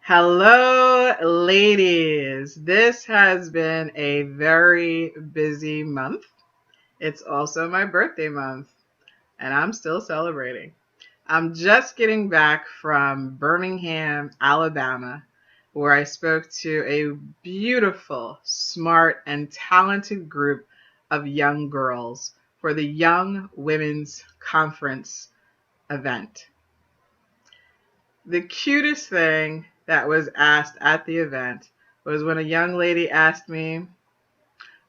Hello, ladies. This has been a very busy month. It's also my birthday month, and I'm still celebrating. I'm just getting back from Birmingham, Alabama, where I spoke to a beautiful, smart, and talented group of young girls for the Young Women's Conference event. The cutest thing that was asked at the event was when a young lady asked me,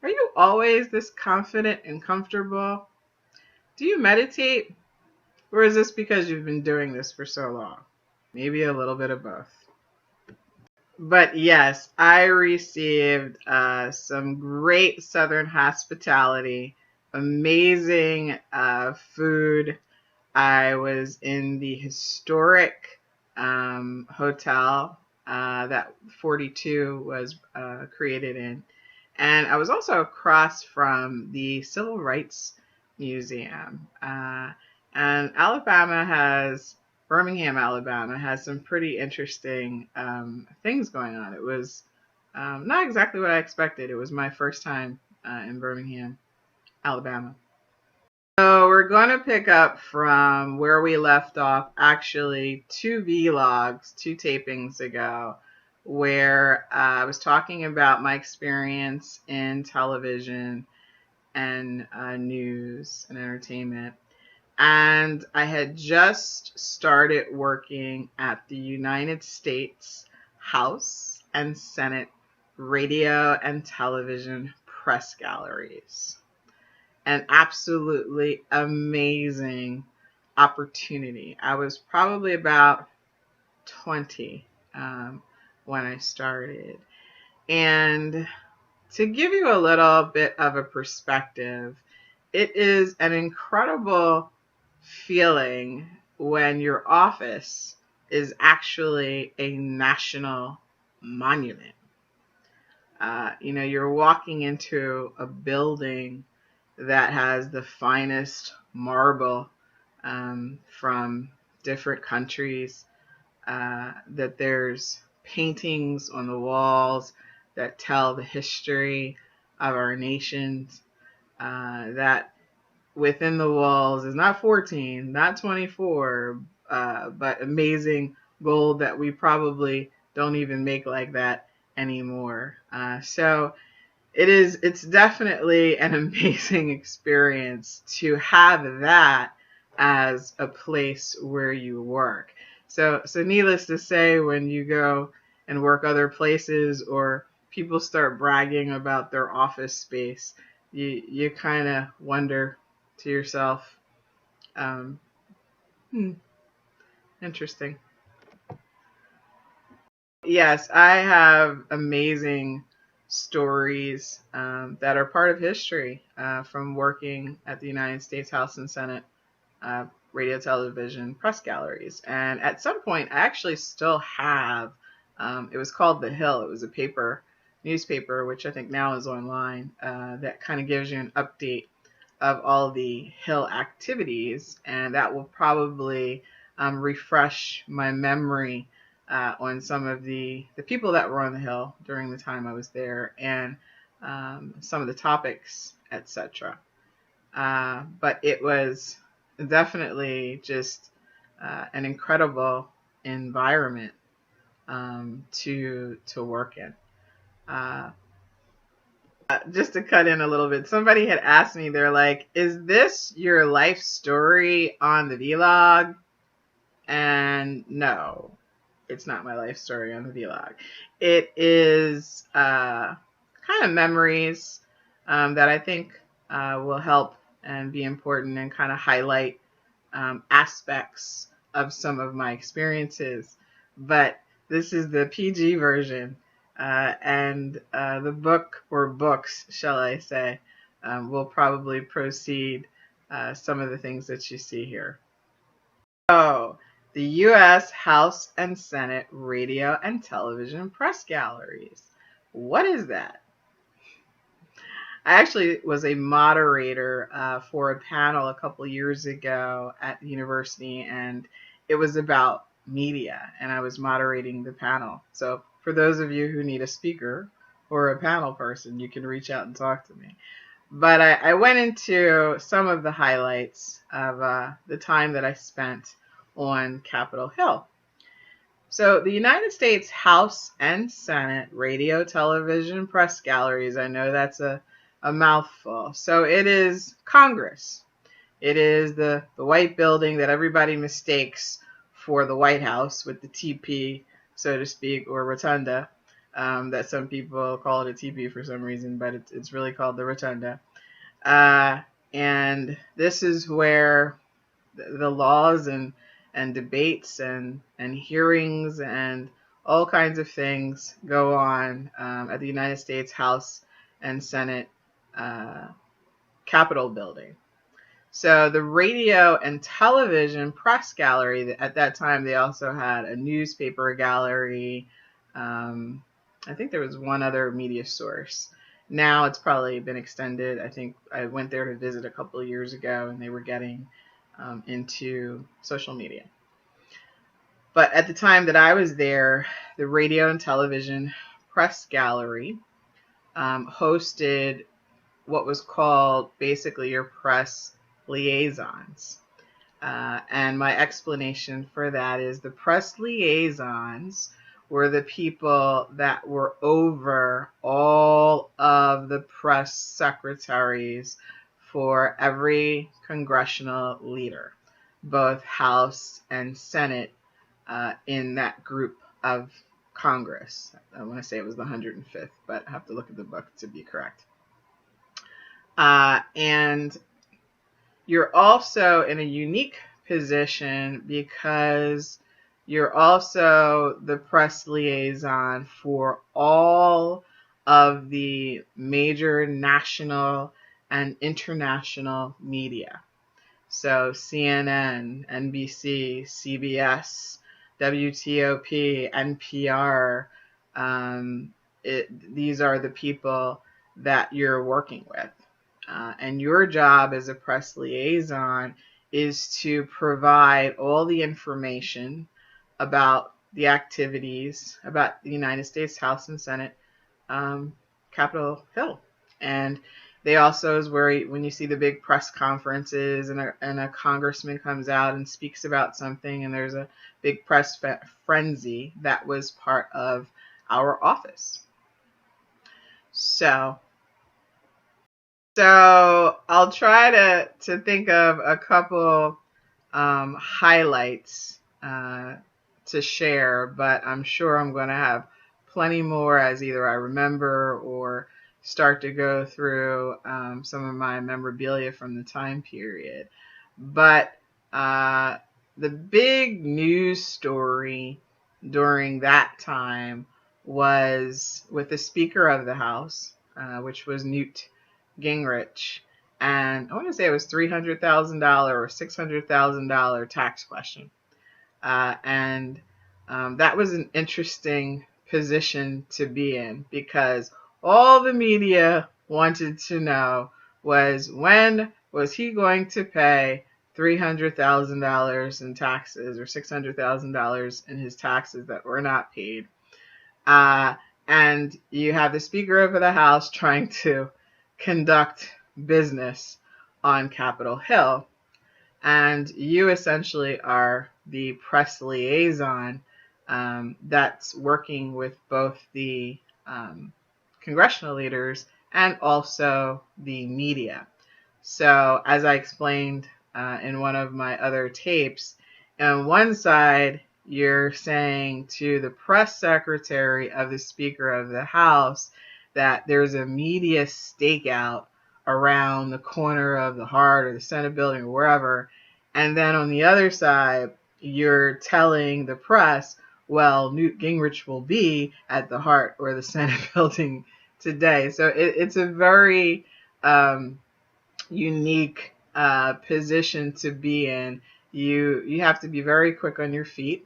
"Are you always this confident and comfortable? Do you meditate? Or is this because you've been doing this for so long?" Maybe a little bit of both. But yes, I received some great Southern hospitality, amazing food. I was in the historic hotel that 42 was created in. And I was also across from the Civil Rights Museum. And Birmingham, Alabama has some pretty interesting things going on. It was not exactly what I expected. It was my first time in Birmingham, Alabama. So we're going to pick up from where we left off, actually, two vlogs, two tapings ago, where I was talking about my experience in television and news and entertainment. And I had just started working at the United States House and Senate radio and television press galleries. An absolutely amazing opportunity. I was probably about 20 when I started. And to give you a little bit of a perspective, it is an incredible feeling when your office is actually a national monument. You're walking into a building that has the finest marble from different countries, that there's paintings on the walls that tell the history of our nations, that within the walls is not 14, not 24, but amazing gold that we probably don't even make like that anymore. So it's definitely an amazing experience to have that as a place where you work. So needless to say, when you go and work other places or people start bragging about their office space, you kind of wonder to yourself, um, interesting. Yes, I have amazing stories that are part of history from working at the United States House and Senate radio, television, press galleries. And at some point, I actually still have, it was called The Hill. It was a newspaper, which I think now is online, that kind of gives you an update of all the Hill activities. And that will probably refresh my memory on some of the people that were on the Hill during the time I was there, and some of the topics, etc. But it was definitely just an incredible environment to work in. Uh, just to cut in a little bit, somebody had asked me, they're like, "Is this your life story on the vlog?" And no, it's not my life story on the vlog. It is kind of memories that I think will help and be important and kind of highlight aspects of some of my experiences. But this is the PG version, and the book, or books, shall I say, will probably proceed some of the things that you see here. Oh, the U.S. House and Senate radio and television press galleries. What is that? I actually was a moderator for a panel a couple years ago at the university, and it was about media, and I was moderating the panel. So for those of you who need a speaker or a panel person, you can reach out and talk to me. But I went into some of the highlights of the time that I spent on Capitol Hill. So the United States House and Senate radio, television, press galleries, I know that's a mouthful. So it is Congress. It is the white building that everybody mistakes for the White House with the TP, so to speak, or rotunda. That some people call it a TP for some reason, but it's really called the rotunda. And this is where the laws and debates and hearings and all kinds of things go on at the United States House and Senate Capitol building. So the radio and television press gallery, at that time they also had a newspaper gallery. I think there was one other media source. Now it's probably been extended. I think I went there to visit a couple of years ago, and they were getting into social media. But at the time that I was there, the radio and television press gallery hosted what was called basically your press liaisons. And my explanation for that is the press liaisons were the people that were over all of the press secretaries for every congressional leader, both House and Senate, in that group of Congress. I want to say it was the 105th, but I have to look at the book to be correct. And you're also in a unique position because you're also the press liaison for all of the major national and international media. So CNN, NBC, CBS, WTOP, NPR, these are the people that you're working with. And your job as a press liaison is to provide all the information about the activities, about the United States House and Senate, Capitol Hill. And they also is where when you see the big press conferences and a congressman comes out and speaks about something and there's a big press frenzy, that was part of our office. So I'll try to think of a couple highlights to share, but I'm sure I'm going to have plenty more as either I remember or start to go through some of my memorabilia from the time period. But the big news story during that time was with the Speaker of the House, which was Newt Gingrich, and I want to say it was $300,000 or $600,000 tax question. And that was an interesting position to be in because all the media wanted to know was when was he going to pay $300,000 in taxes or $600,000 in his taxes that were not paid. And you have the Speaker of the House trying to conduct business on Capitol Hill. And you essentially are the press liaison that's working with both the congressional leaders and also the media. So as I explained in one of my other tapes, on one side, you're saying to the press secretary of the Speaker of the House that there's a media stakeout around the corner of the Hart or the Senate building or wherever. And then on the other side, you're telling the press, well, Newt Gingrich will be at the Hart or the Senate building today. So it's a very unique position to be in. You have to be very quick on your feet.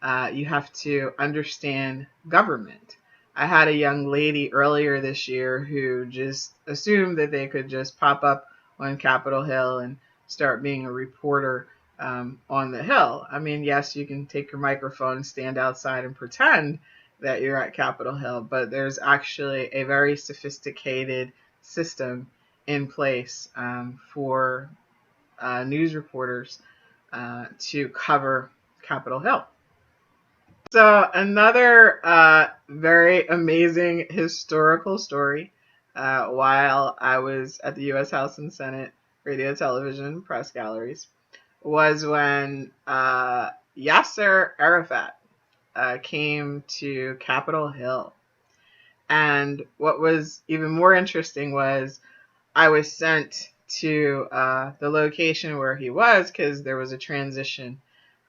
You have to understand government. I had a young lady earlier this year who just assumed that they could just pop up on Capitol Hill and start being a reporter on the Hill. I mean, yes, you can take your microphone and stand outside and pretend that you're at Capitol Hill, but there's actually a very sophisticated system in place for news reporters to cover Capitol Hill. So another very amazing historical story while I was at the U.S. House and Senate Radio, Television, Press Galleries was when Yasser Arafat came to Capitol Hill. And what was even more interesting was I was sent to the location where he was because there was a transition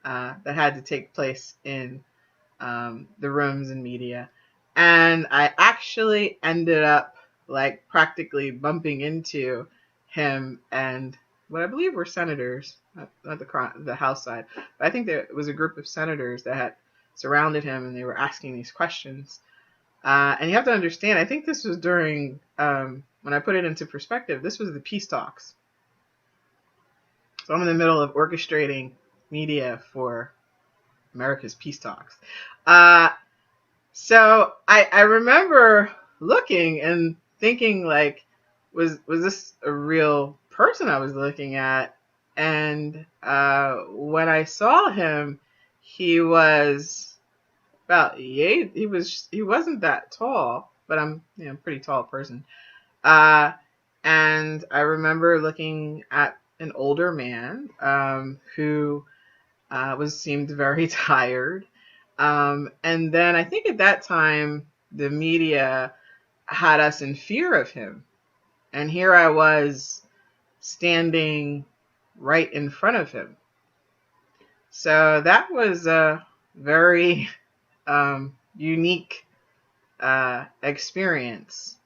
that had to take place in the rooms and media. And I actually ended up like practically bumping into him and what I believe were senators, not the House side, but I think there was a group of senators that had surrounded him and they were asking these questions. And you have to understand, I think this was during, when I put it into perspective, this was the peace talks. So I'm in the middle of orchestrating media for America's peace talks. So I remember looking and thinking like, was this a real person I was looking at? And when I saw him, he was about he wasn't that tall, but I'm a pretty tall person. And I remember looking at an older man who seemed very tired. And then I think at that time, the media had us in fear of him. And here I was standing right in front of him. So that was a very unique experience.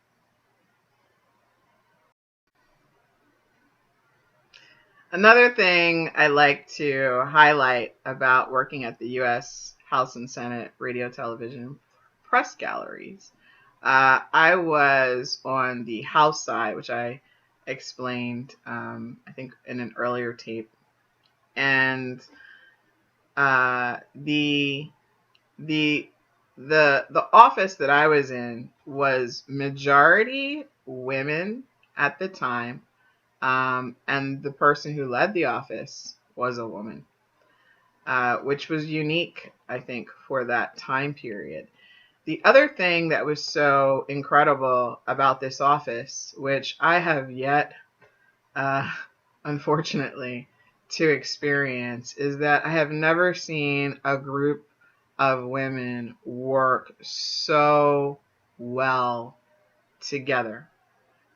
Another thing I like to highlight about working at the U.S. House and Senate Radio, Television, Press Galleries, I was on the House side, which I explained, I think, in an earlier tape, and the office that I was in was majority women at the time. And the person who led the office was a woman, which was unique, I think, for that time period. The other thing that was so incredible about this office, which I have yet, unfortunately, to experience, is that I have never seen a group of women work so well together.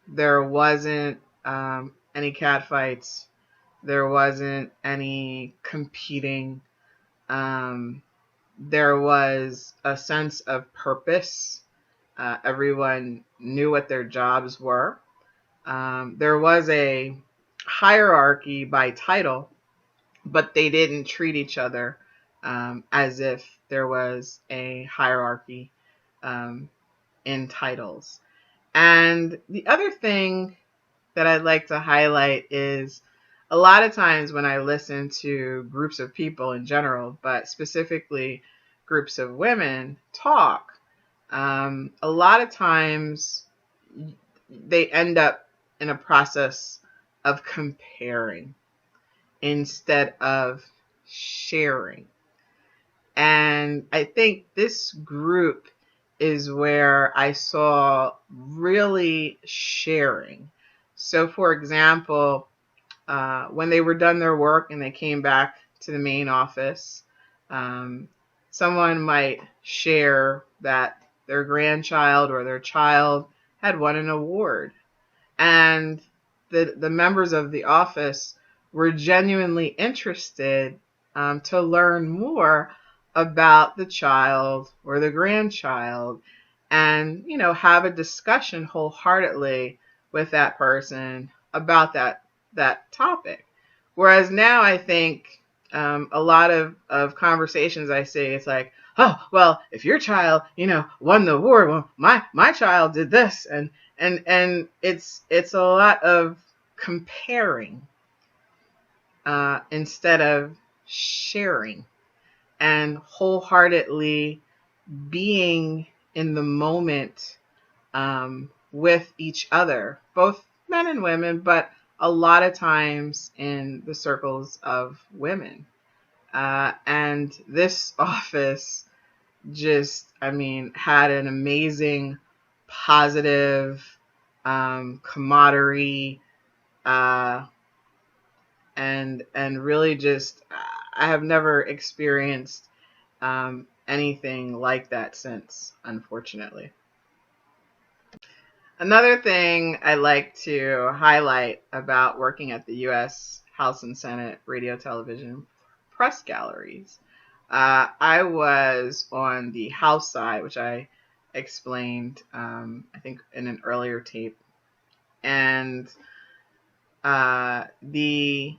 There wasn't any catfights. There wasn't any competing. There was a sense of purpose. Everyone knew what their jobs were. There was a hierarchy by title, but they didn't treat each other as if there was a hierarchy in titles. And the other thing that I'd like to highlight is a lot of times when I listen to groups of people in general, but specifically groups of women talk, a lot of times they end up in a process of comparing instead of sharing. And I think this group is where I saw really sharing. So, for example, when they were done their work and they came back to the main office, someone might share that their grandchild or their child had won an award. And the members of the office were genuinely interested to learn more about the child or the grandchild and, have a discussion wholeheartedly with that person about that topic. Whereas now I think a lot of conversations I see, it's like, oh, well, if your child, won the award, well, my child did this. And it's a lot of comparing. instead of sharing and wholeheartedly being in the moment with each other, both men and women, but a lot of times in the circles of women. And this office just, had an amazing, positive camaraderie, and really just, I have never experienced anything like that since, unfortunately. Another thing I like to highlight about working at the U.S. House and Senate radio television press galleries, I was on the House side, which I explained, I think, in an earlier tape, and the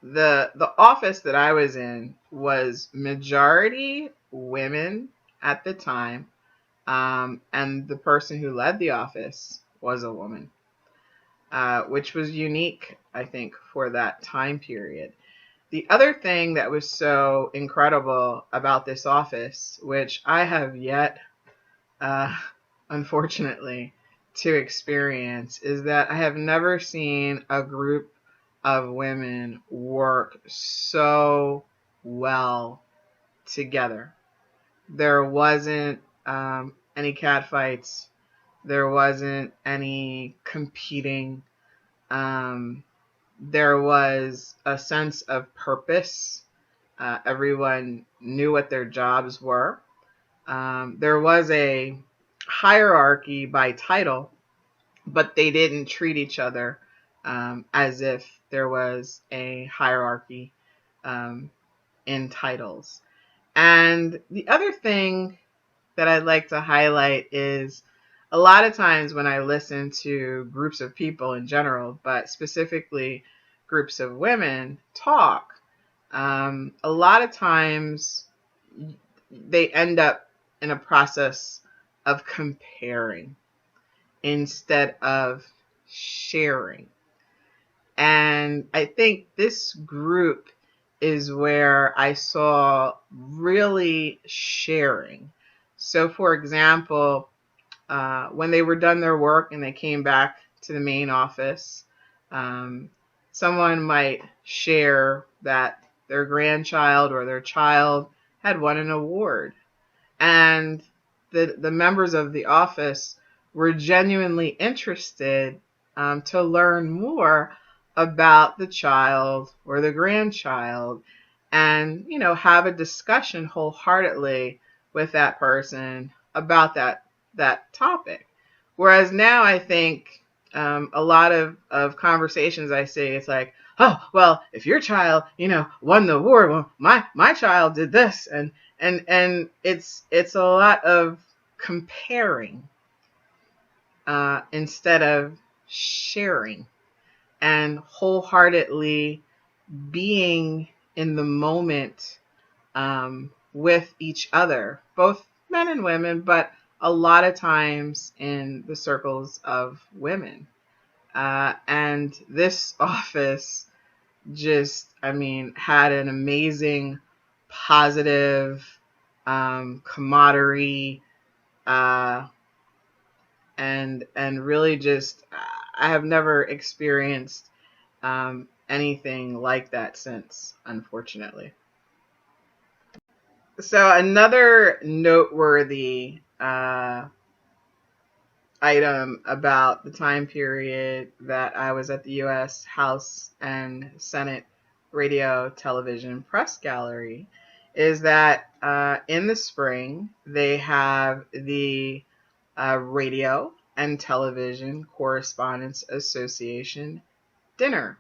the office that I was in was majority women at the time, and the person who led the office was a woman, which was unique, I think, for that time period. The other thing that was so incredible about this office, which I have yet, uh, unfortunately, to experience, is that I have never seen a group of women work so well together. There wasn't any catfights. There wasn't any competing. Um, there was a sense of purpose. Everyone knew what their jobs were. There was a hierarchy by title, but they didn't treat each other as if there was a hierarchy um, in titles. And the other thing that I'd like to highlight is a lot of times when I listen to groups of people in general, but specifically groups of women talk, a lot of times they end up in a process of comparing instead of sharing. And I think this group is where I saw really sharing. So, for example, when they were done their work and they came back to the main office, someone might share that their grandchild or their child had won an award. And the members of the office were genuinely interested to learn more about the child or the grandchild, and have a discussion wholeheartedly with that person about that topic. Whereas now I think a lot of conversations I see, it's like, oh, well, if your child, won the award, well, my child did this, and it's a lot of comparing instead of sharing and wholeheartedly being in the moment with each other, both men and women, but a lot of times in the circles of women. And this office just, had an amazing, positive camaraderie, and really just, I have never experienced anything like that since, unfortunately. So another noteworthy item about the time period that I was at the U.S. House and Senate radio, television, press gallery is that in the spring they have the Radio and Television Correspondents Association dinner.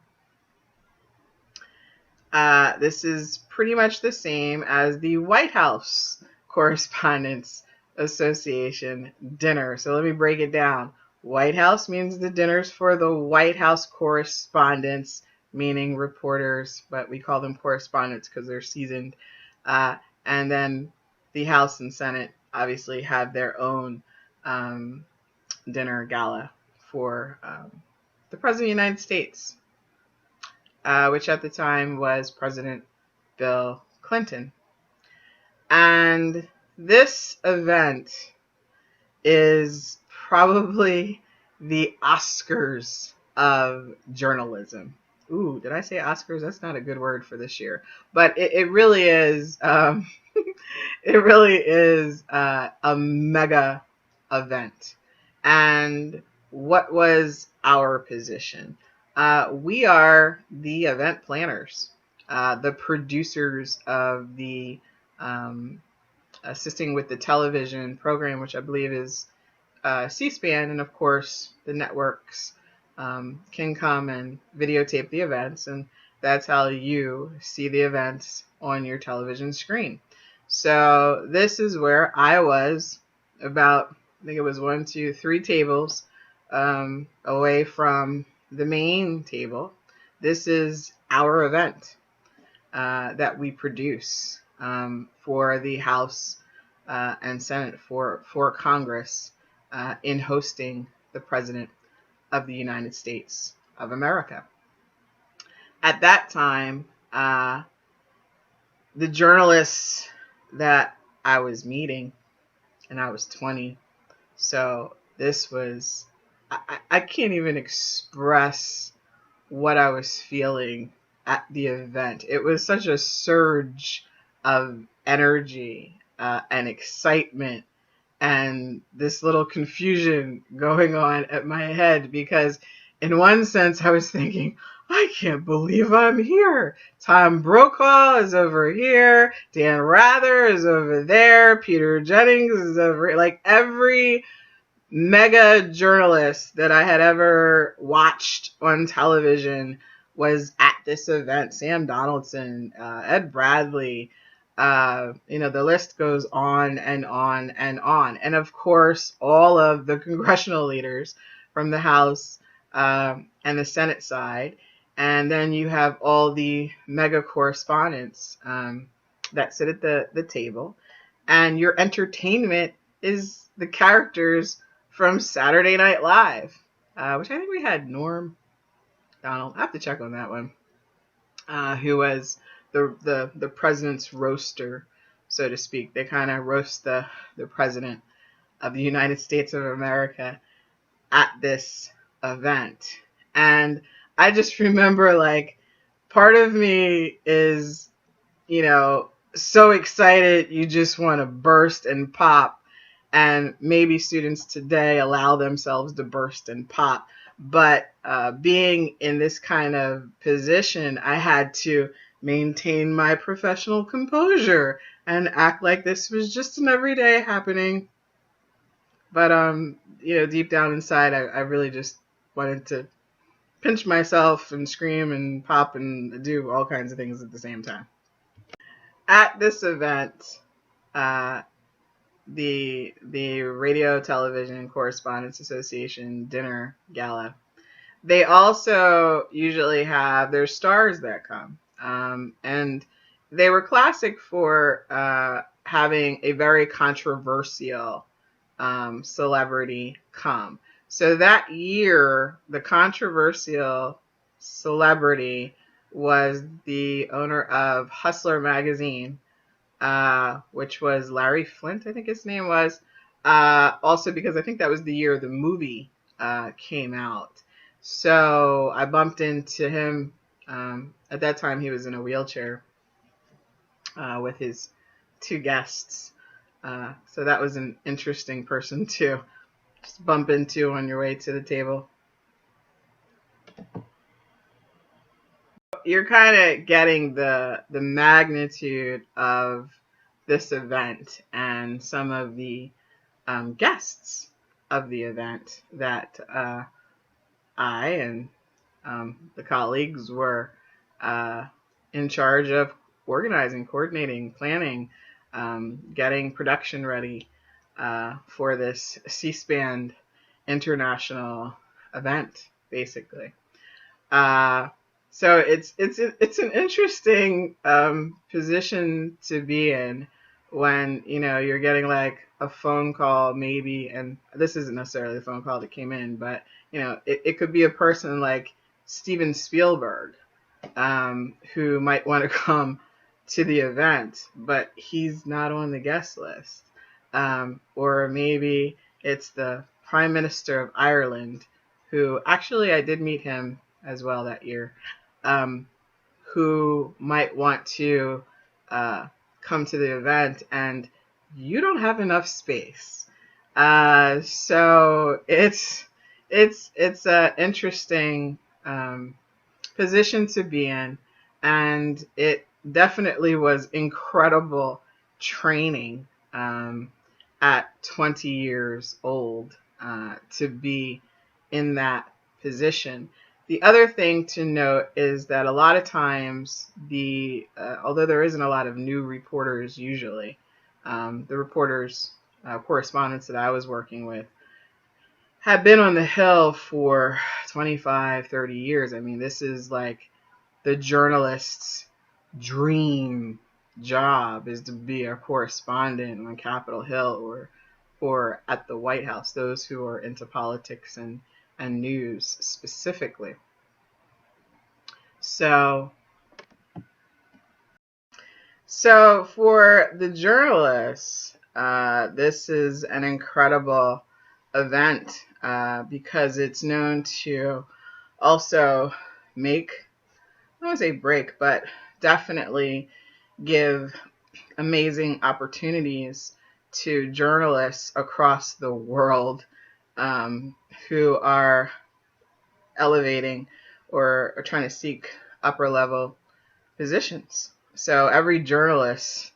This is pretty much the same as the White House Correspondents Association dinner. So let me break it down. White House means the dinner's for the White House correspondents, meaning reporters, but we call them correspondents because they're seasoned. And then the House and Senate obviously have their own dinner gala for the President of the United States. which at the time was President Bill Clinton. And this event is probably the Oscars of journalism. Ooh, did I say Oscars? That's not a good word for this year. But it really is, it really is a mega event. And what was our position? We are the event planners, the producers of the assisting with the television program, which I believe is C-SPAN, and of course the networks can come and videotape the events, and that's how you see the events on your television screen. So this is where I was about, I think it was 1, 2, 3 tables away from the main table. This is our event that we produce for the House and Senate for Congress in hosting the President of the United States of America. At that time, the journalists that I was meeting, and I was 20, so this was, I can't even express what I was feeling at the event. It was such a surge of energy and excitement and this little confusion going on at my head, because in one sense I was thinking, I can't believe I'm here. Tom Brokaw is over here. Dan Rather is over there. Peter Jennings is over here. Like every mega journalist that I had ever watched on television was at this event. Sam Donaldson, Ed Bradley, the list goes on and on and on. And of course, all of the congressional leaders from the House and the Senate side. And then you have all the mega correspondents that sit at the table. And your entertainment is the characters from Saturday Night Live, which I think we had Norm Donald. I have to check on that one. Who was the president's roaster, so to speak. They kind of roast the president of the United States of America at this event. And I just remember, like, part of me is, so excited you just want to burst and pop. And maybe students today allow themselves to burst and pop. But being in this kind of position, I had to maintain my professional composure and act like this was just an everyday happening. But, deep down inside, I really just wanted to pinch myself and scream and pop and do all kinds of things at the same time. At this event, the Radio Television Correspondents Association dinner gala, they also usually have their stars that come. And they were classic for having a very controversial celebrity come. So that year, the controversial celebrity was the owner of Hustler magazine, which was Larry Flint, I think his name was. Also because I think that was the year the movie came out. So I bumped into him. At that time, he was in a wheelchair with his 2 guests. So that was an interesting person to just bump into on your way to the table. You're kind of getting the magnitude of this event and some of the guests of the event that I and the colleagues were in charge of organizing, coordinating, planning, getting production ready for this C-SPAN international event, basically. So it's an interesting position to be in when you're getting like a phone call maybe, and this isn't necessarily the phone call that came in, but it could be a person like Steven Spielberg who might want to come to the event, but he's not on the guest list. Or maybe it's the Prime Minister of Ireland, who actually I did meet him as well that year, who might want to come to the event, and you don't have enough space. So it's an interesting position to be in, and it definitely was incredible training at 20 years old to be in that position. The other thing to note is that a lot of times although there isn't a lot of new reporters usually, the reporters, correspondents that I was working with have been on the Hill for 25, 30 years. I mean, this is like the journalist's dream job, is to be a correspondent on Capitol Hill or at the White House, those who are into politics and news specifically. So for the journalists, this is an incredible event because it's known to also make, I don't want to say break, but definitely give amazing opportunities to journalists across the world who are elevating or trying to seek upper level positions. So every journalist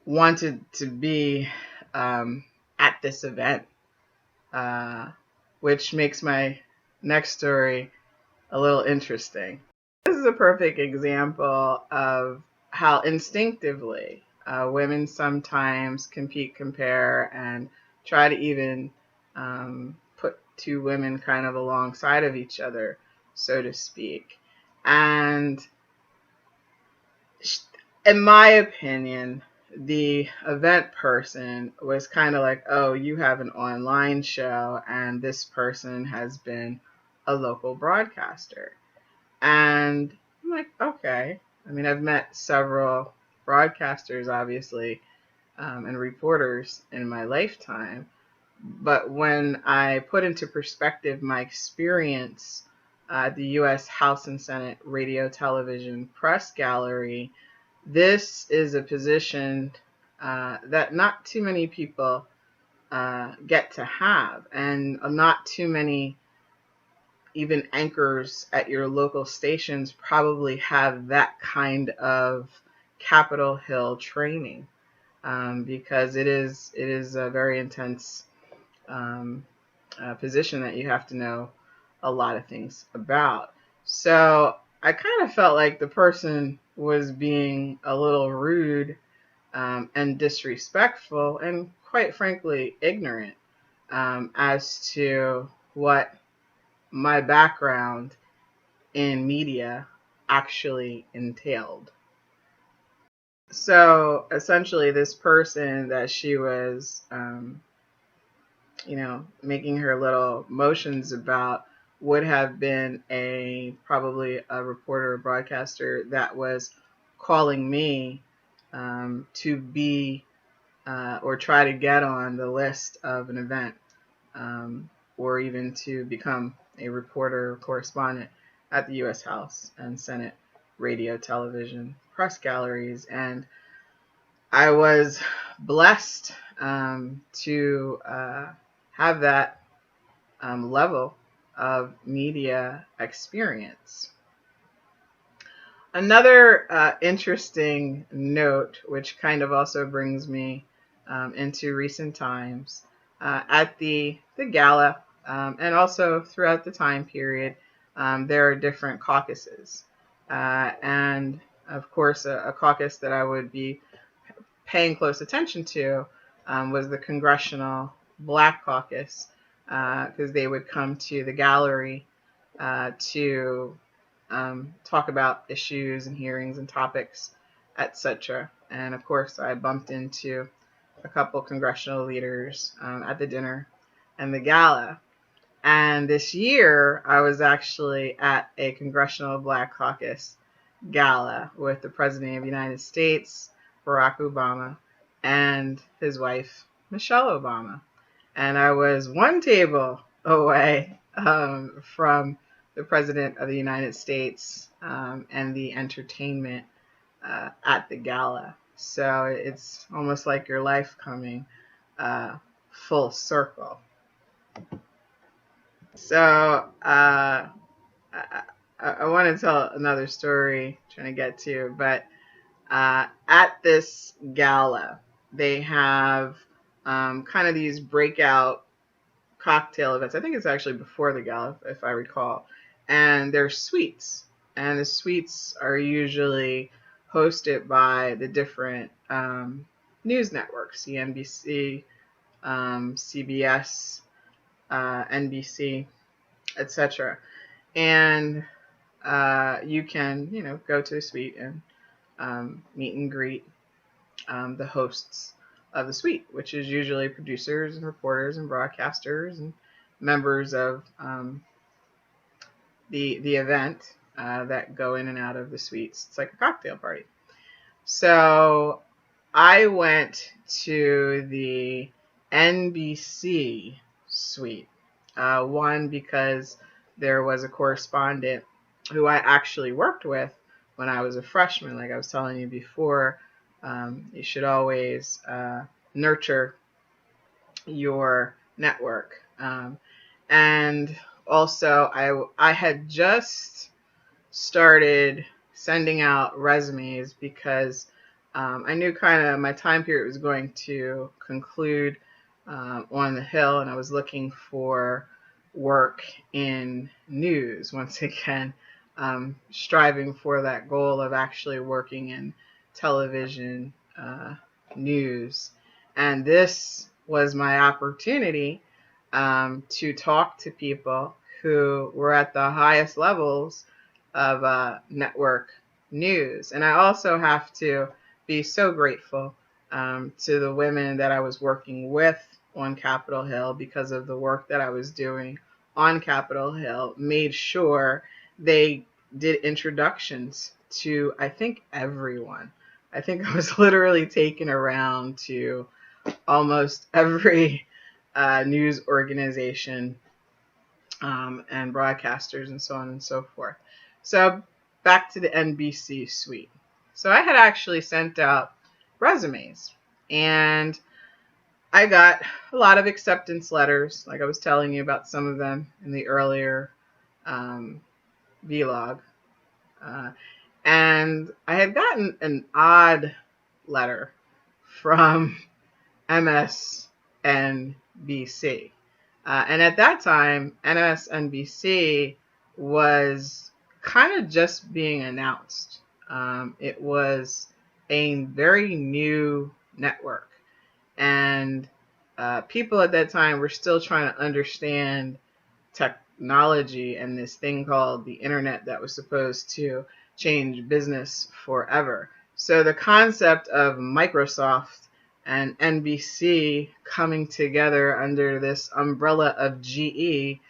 wanted to be at this event, which makes my next story a little interesting. This is a perfect example of how instinctively women sometimes compete, compare, and try to even put two women kind of alongside of each other, so to speak. And in my opinion, the event person was kind of like, oh, you have an online show, and this person has been a local broadcaster. And I'm like, okay. I mean, I've met several broadcasters, obviously, and reporters in my lifetime. But when I put into perspective my experience at the U.S. House and Senate Radio Television Press Gallery, this is a position that not too many people get to have, and not too many even anchors at your local stations probably have that kind of Capitol Hill training, because it is a very intense position that you have to know a lot of things about. So I kind of felt like the person was being a little rude and disrespectful, and quite frankly ignorant as to what my background in media actually entailed. So essentially, this person that she was, making her little motions about would have been probably a reporter or broadcaster that was calling me to be or try to get on the list of an event, or even to become a reporter or correspondent at the U.S. House and Senate Radio Television Press Galleries. And I was blessed to have that level of media experience. Another interesting note, which kind of also brings me into recent times, at the Gala, and also throughout the time period, there are different caucuses. And of course, a caucus that I would be paying close attention to was the Congressional Black Caucus, because they would come to the gallery to talk about issues and hearings and topics, etc. And of course, I bumped into a couple congressional leaders at the dinner and the gala. And this year, I was actually at a Congressional Black Caucus Gala with the President of the United States, Barack Obama, and his wife, Michelle Obama. And I was one table away from the President of the United States and the entertainment at the gala. So it's almost like your life coming full circle. So I want to tell another story, trying to get to, but at this gala, they have kind of these breakout cocktail events. I think it's actually before the gala, if I recall. And there's suites. And the suites are usually hosted by the different news networks, CNBC, CBS, NBC, etc. And you can, go to the suite and meet and greet the hosts of the suite, which is usually producers and reporters and broadcasters and members of the event that go in and out of the suites. It's like a cocktail party. So I went to the NBC suite. One, because there was a correspondent who I actually worked with when I was a freshman. Like I was telling you before, you should always nurture your network. And also, I had just started sending out resumes because I knew kind of my time period was going to conclude on the Hill, and I was looking for work in news once again, striving for that goal of actually working in television news. And this was my opportunity to talk to people who were at the highest levels of network news. And I also have to be so grateful to the women that I was working with on Capitol Hill, because of the work that I was doing on Capitol Hill, made sure they did introductions to, I think, everyone. I think I was literally taken around to almost every news organization and broadcasters and so on and so forth. So back to the NBC suite. So I had actually sent out resumes, and I got a lot of acceptance letters, like I was telling you about some of them in the earlier vlog. And I had gotten an odd letter from MSNBC. And at that time, MSNBC was kind of just being announced. It was a very new network. And people at that time were still trying to understand technology and this thing called the internet that was supposed to change business forever. So the concept of Microsoft and NBC coming together under this umbrella of GE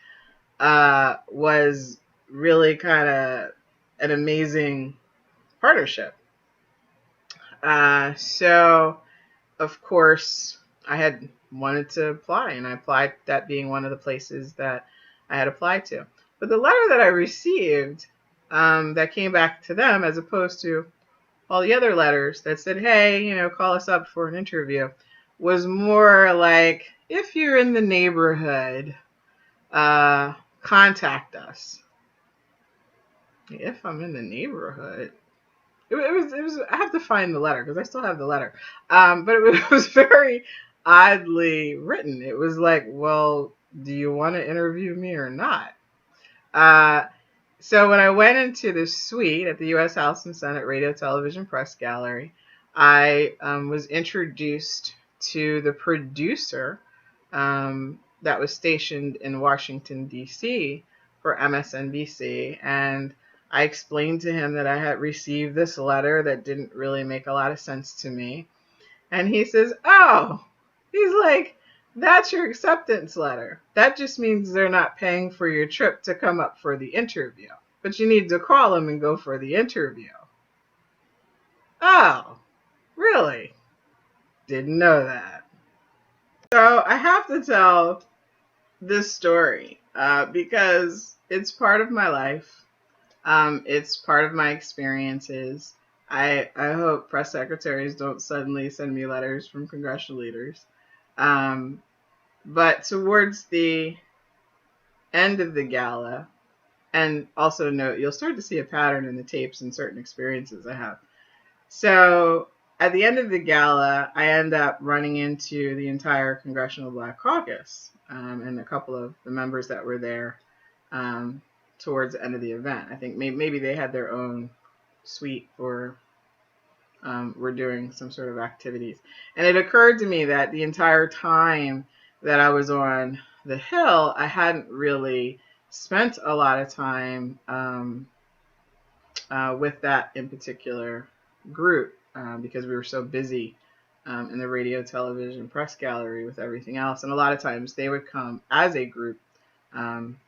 was really kind of an amazing partnership. So, of course, I had wanted to apply, and I applied, that being one of the places that I had applied to. But the letter that I received that came back to them, as opposed to all the other letters that said, hey, call us up for an interview, was more like, if you're in the neighborhood, contact us. If I'm in the neighborhood. It was. I have to find the letter because I still have the letter. But it was very oddly written. It was like, well, do you want to interview me or not? So when I went into the suite at the U.S. House and Senate Radio, Television, Press Gallery, I was introduced to the producer that was stationed in Washington, D.C. for MSNBC, and I explained to him that I had received this letter that didn't really make a lot of sense to me. And he says, he's like, That's your acceptance letter. That just means they're not paying for your trip to come up for the interview. But you need to call them and go for the interview. Oh, really? Didn't know that. So I have to tell this story because it's part of my life. It's part of my experiences. I hope press secretaries don't suddenly send me letters from congressional leaders. Um, but towards the end of the gala, and also note, you'll start to see a pattern in the tapes and certain experiences I have. So at the end of the gala, I end up running into the entire Congressional Black Caucus and a couple of the members that were there um, towards the end of the event. I think maybe they had their own suite or were doing some sort of activities. And it occurred to me that the entire time that I was on the Hill, I hadn't really spent a lot of time with that in particular group because we were so busy in the radio, television, press gallery with everything else. And a lot of times they would come as a group um,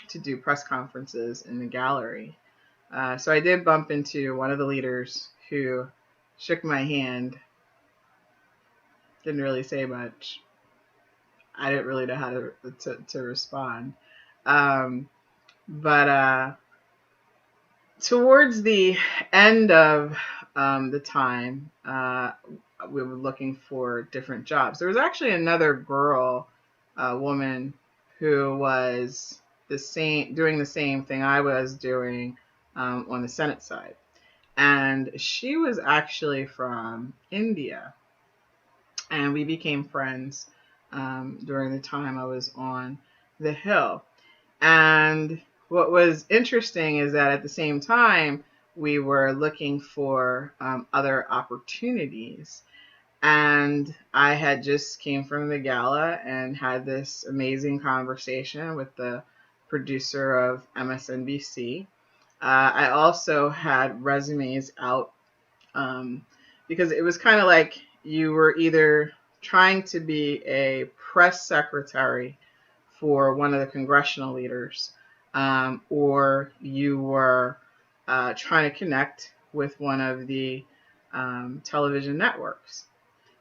to do press conferences in the gallery. So I did bump into one of the leaders who shook my hand, didn't really say much. I didn't really know how to respond. But towards the end of the time, we were looking for different jobs. There was actually another girl, woman, who was doing the same thing I was doing on the Senate side. And she was actually from India. And we became friends during the time I was on the Hill. And what was interesting is that at the same time, we were looking for other opportunities. And I had just came from the gala and had this amazing conversation with the producer of MSNBC. I also had resumes out because it was kind of like you were either trying to be a press secretary for one of the congressional leaders, or you were trying to connect with one of the television networks.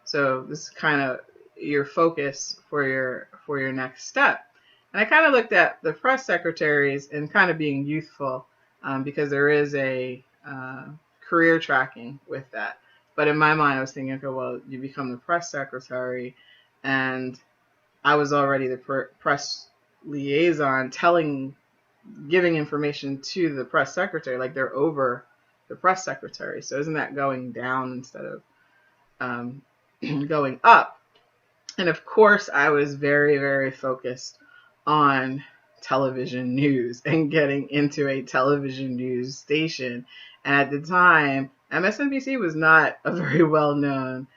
So this is kind of your focus for your next step. And I kind of looked at the press secretaries and kind of being youthful because there is a career tracking with that. But in my mind, I was thinking, okay, well, you become the press secretary, and I was already the press liaison, giving information to the press secretary, like they're over the press secretary. So isn't that going down instead of going up? And of course, I was very, very focused on television news and getting into a television news station. And at the time, MSNBC was not a very well-known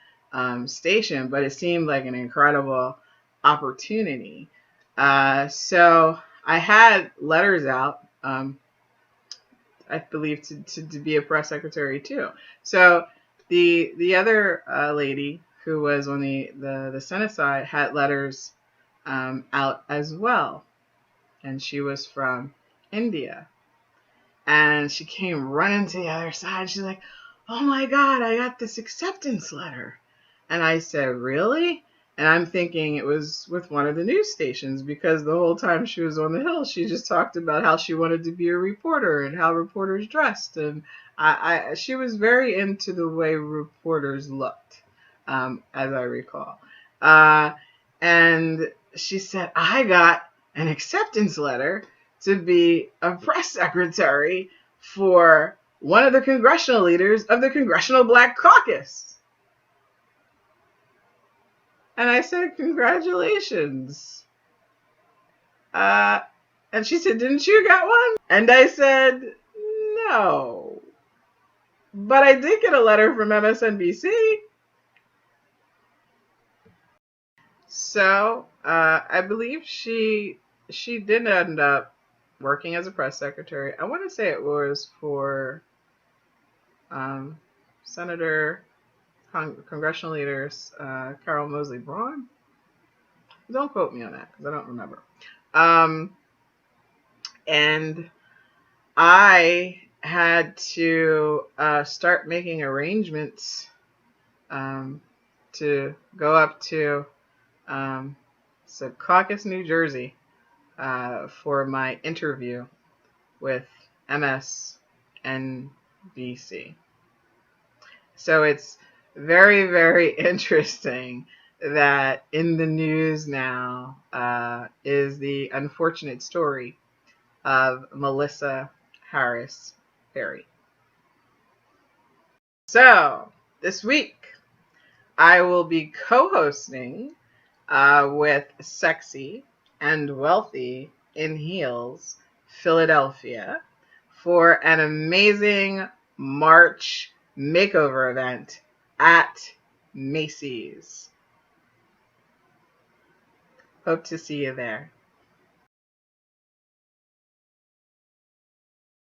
station, but it seemed like an incredible opportunity. So I had letters out, I believe, to be a press secretary too. So the other lady who was on the Senate side had letters out as well. And she was from India. And she came running to the other side. She's like, oh my God, I got this acceptance letter. And I said, really? And I'm thinking it was with one of the news stations because the whole time she was on the Hill, she just talked about how she wanted to be a reporter and how reporters dressed. And she was very into the way reporters looked, as I recall. And she said, I got an acceptance letter to be a press secretary for one of the congressional leaders of the Congressional Black Caucus. And I said, congratulations. And she said, didn't you get one? And I said, no. But I did get a letter from MSNBC. So I believe she did end up working as a press secretary. I want to say it was for Senator, Congressional leaders, Carol Moseley Braun. Don't quote me on that because I don't remember. And I had to start making arrangements to go up to Caucus, New Jersey, for my interview with MSNBC. So it's very, very interesting that in the news now is the unfortunate story of Melissa Harris Perry. So this week I will be co-hosting with Sexy and Wealthy in Heels, Philadelphia, for an amazing March makeover event at Macy's. Hope to see you there.